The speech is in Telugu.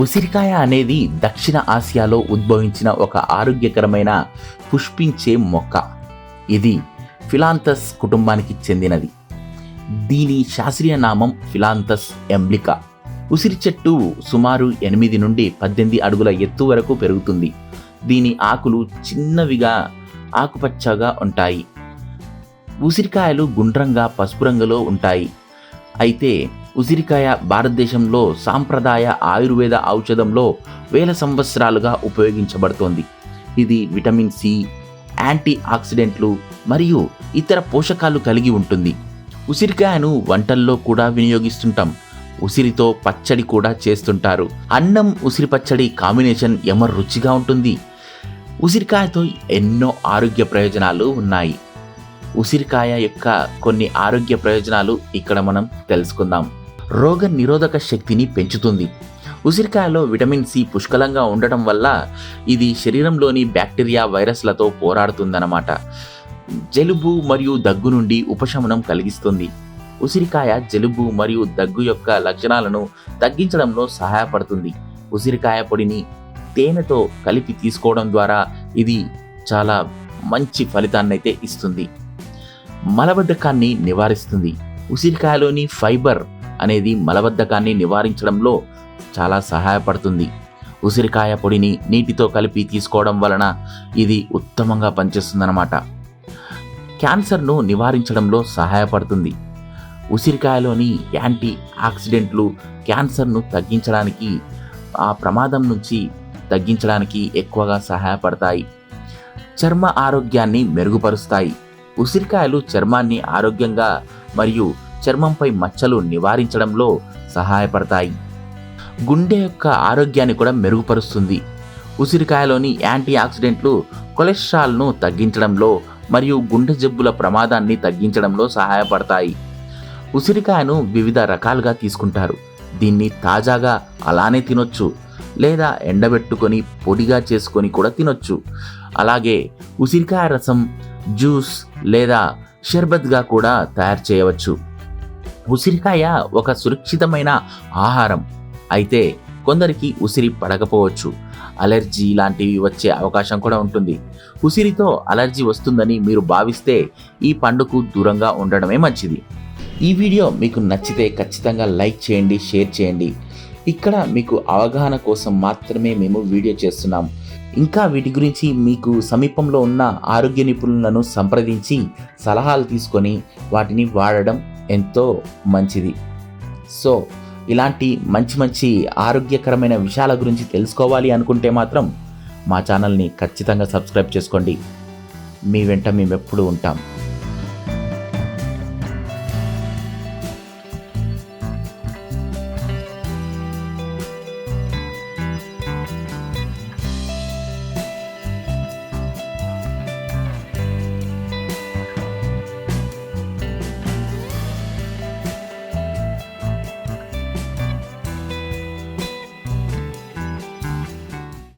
ఉసిరికాయ అనేది దక్షిణ ఆసియాలో ఉద్భవించిన ఒక ఆరోగ్యకరమైన పుష్పించే మొక్క. ఇది ఫిలాంతస్ కుటుంబానికి చెందినది. దీని శాస్త్రీయ నామం ఫిలాంతస్ ఎంబ్లికా. ఉసిరి చెట్టు సుమారు 8 నుండి 18 అడుగుల ఎత్తు వరకు పెరుగుతుంది. దీని ఆకులు చిన్నవిగా ఆకుపచ్చగా ఉంటాయి. ఉసిరికాయలు గుండ్రంగా పసుపు రంగులో ఉంటాయి. అయితే ఉసిరికాయ భారతదేశంలో సాంప్రదాయ ఆయుర్వేద ఔషధంలో వేల సంవత్సరాలుగా ఉపయోగించబడుతోంది. ఇది విటమిన్ సి, యాంటీ ఆక్సిడెంట్లు మరియు ఇతర పోషకాలు కలిగి ఉంటుంది. ఉసిరికాయను వంటల్లో కూడా వినియోగిస్తుంటాం. ఉసిరితో పచ్చడి కూడా చేస్తుంటారు. అన్నం ఉసిరి పచ్చడి కాంబినేషన్ ఎమర్ రుచిగా ఉంటుంది. ఉసిరికాయతో ఎన్నో ఆరోగ్య ప్రయోజనాలు ఉన్నాయి. ఉసిరికాయ యొక్క కొన్ని ఆరోగ్య ప్రయోజనాలు ఇక్కడ మనం తెలుసుకుందాం. రోగ నిరోధక శక్తిని పెంచుతుంది. ఉసిరికాయలో విటమిన్ సి పుష్కలంగా ఉండటం వల్ల ఇది శరీరంలోని బ్యాక్టీరియా, వైరస్లతో పోరాడుతుందన్నమాట. జలుబు మరియు దగ్గు నుండి ఉపశమనం కలిగిస్తుంది. ఉసిరికాయ జలుబు మరియు దగ్గు యొక్క లక్షణాలను తగ్గించడంలో సహాయపడుతుంది. ఉసిరికాయ పొడిని తేనెతో కలిపి తీసుకోవడం ద్వారా ఇది చాలా మంచి ఫలితాన్నైతే ఇస్తుంది. మలబద్ధకాన్ని నివారిస్తుంది. ఉసిరికాయలోని ఫైబర్ అనేది మలబద్ధకాన్ని నివారించడంలో చాలా సహాయపడుతుంది. ఉసిరికాయ పొడిని నీటితో కలిపి తీసుకోవడం వలన ఇది ఉత్తమంగా పనిచేస్తుందన్నమాట. క్యాన్సర్ను నివారించడంలో సహాయపడుతుంది. ఉసిరికాయలోని యాంటీ ఆక్సిడెంట్లు క్యాన్సర్ను తగ్గించడానికి, ఆ ప్రమాదం నుంచి తగ్గించడానికి ఎక్కువగా సహాయపడతాయి. చర్మ ఆరోగ్యాన్ని మెరుగుపరుస్తాయి. ఉసిరికాయలు చర్మాన్ని ఆరోగ్యంగా మరియు చర్మంపై మచ్చలు నివారించడంలో సహాయపడతాయి. గుండె యొక్క ఆరోగ్యాన్ని కూడా మెరుగుపరుస్తుంది. ఉసిరికాయలోని యాంటీ ఆక్సిడెంట్లు కొలెస్ట్రాల్ను తగ్గించడంలో మరియు గుండె జబ్బుల ప్రమాదాన్ని తగ్గించడంలో సహాయపడతాయి. ఉసిరికాయను వివిధ రకాలుగా తీసుకుంటారు. దీన్ని తాజాగా అలానే తినొచ్చు, లేదా ఎండబెట్టుకొని పొడిగా చేసుకొని కూడా తినొచ్చు. అలాగే ఉసిరికాయ రసం, జ్యూస్ లేదా షర్బత్గా కూడా తయారు చేయవచ్చు. ఉసిరికాయ ఒక సురక్షితమైన ఆహారం. అయితే కొందరికి ఉసిరి పడకపోవచ్చు. అలర్జీ లాంటివి వచ్చే అవకాశం కూడా ఉంటుంది. ఉసిరితో అలర్జీ వస్తుందని మీరు భావిస్తే ఈ పండుకు దూరంగా ఉండడమే మంచిది. ఈ వీడియో మీకు నచ్చితే ఖచ్చితంగా లైక్ చేయండి, షేర్ చేయండి. ఇక్కడ మీకు అవగాహన కోసం మాత్రమే మేము వీడియో చేస్తున్నాం. ఇంకా వీటి గురించి మీకు సమీపంలో ఉన్న ఆరోగ్య నిపుణులను సంప్రదించి సలహాలు తీసుకొని వాటిని వాడడం ఎంతో మంచిది. సో ఇలాంటి మంచి ఆరోగ్యకరమైన విషయాల గురించి తెలుసుకోవాలి అనుకుంటే మాత్రం మా ఛానల్ని ఖచ్చితంగా సబ్స్క్రైబ్ చేసుకోండి. మీ వెంట మేము ఎప్పుడూ ఉంటాం.